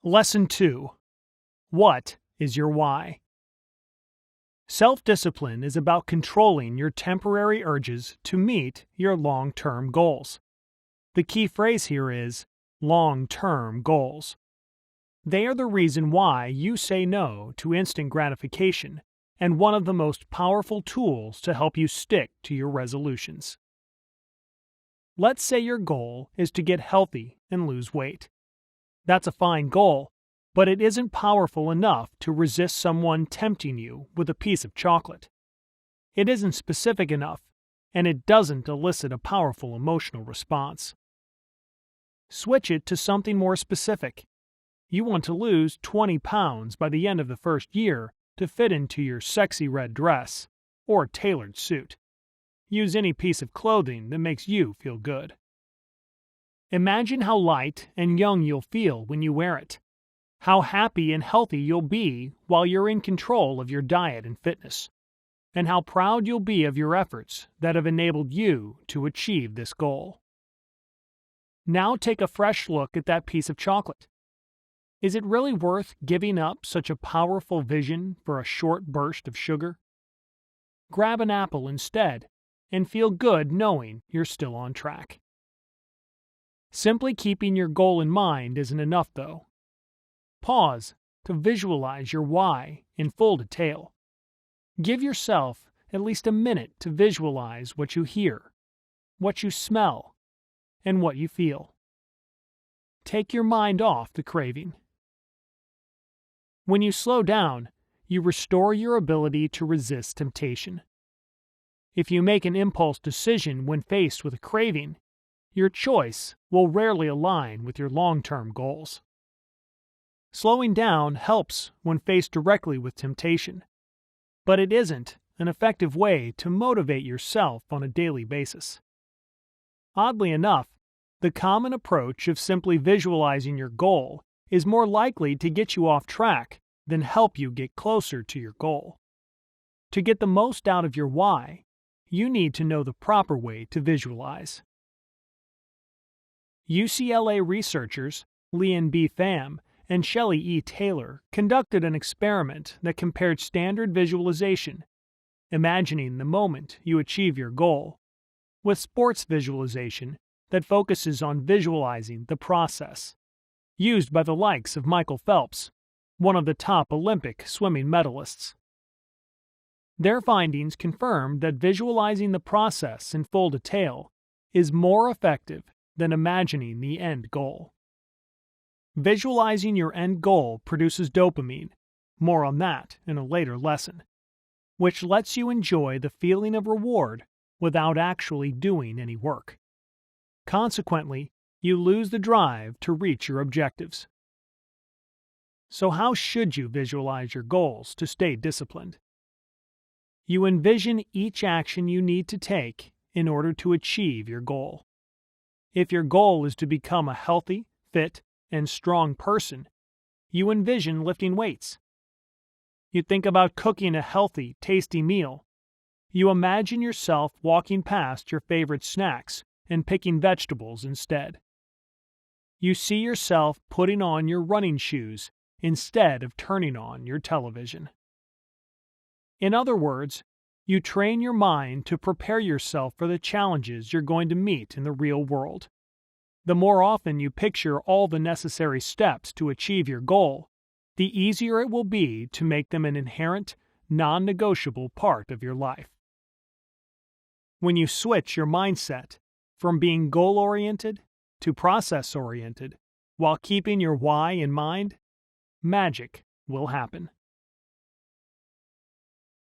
Lesson 2. What is your why? Self-discipline is about controlling your temporary urges to meet your long-term goals. The key phrase here is long-term goals. They are the reason why you say no to instant gratification and one of the most powerful tools to help you stick to your resolutions. Let's say your goal is to get healthy and lose weight. That's a fine goal, but it isn't powerful enough to resist someone tempting you with a piece of chocolate. It isn't specific enough, and it doesn't elicit a powerful emotional response. Switch it to something more specific. You want to lose 20 pounds by the end of the first year to fit into your sexy red dress or tailored suit. Use any piece of clothing that makes you feel good. Imagine how light and young you'll feel when you wear it. How happy and healthy you'll be while you're in control of your diet and fitness. And how proud you'll be of your efforts that have enabled you to achieve this goal. Now take a fresh look at that piece of chocolate. Is it really worth giving up such a powerful vision for a short burst of sugar? Grab an apple instead and feel good knowing you're still on track. Simply keeping your goal in mind isn't enough, though. Pause to visualize your why in full detail. Give yourself at least a minute to visualize what you hear, what you smell, and what you feel. Take your mind off the craving. When you slow down, you restore your ability to resist temptation. If you make an impulse decision when faced with a craving, your choice will rarely align with your long-term goals. Slowing down helps when faced directly with temptation, but it isn't an effective way to motivate yourself on a daily basis. Oddly enough, the common approach of simply visualizing your goal is more likely to get you off track than help you get closer to your goal. To get the most out of your why, you need to know the proper way to visualize. UCLA researchers Lian B. Pham and Shelley E. Taylor conducted an experiment that compared standard visualization, imagining the moment you achieve your goal, with sports visualization that focuses on visualizing the process, used by the likes of Michael Phelps, one of the top Olympic swimming medalists. Their findings confirmed that visualizing the process in full detail is more effective than imagining the end goal. Visualizing your end goal produces dopamine, more on that in a later lesson, which lets you enjoy the feeling of reward without actually doing any work. Consequently, you lose the drive to reach your objectives. So how should you visualize your goals to stay disciplined? You envision each action you need to take in order to achieve your goal. If your goal is to become a healthy, fit, and strong person, you envision lifting weights. You think about cooking a healthy, tasty meal. You imagine yourself walking past your favorite snacks and picking vegetables instead. You see yourself putting on your running shoes instead of turning on your television. In other words, you train your mind to prepare yourself for the challenges you're going to meet in the real world. The more often you picture all the necessary steps to achieve your goal, the easier it will be to make them an inherent, non-negotiable part of your life. When you switch your mindset from being goal-oriented to process-oriented while keeping your why in mind, magic will happen.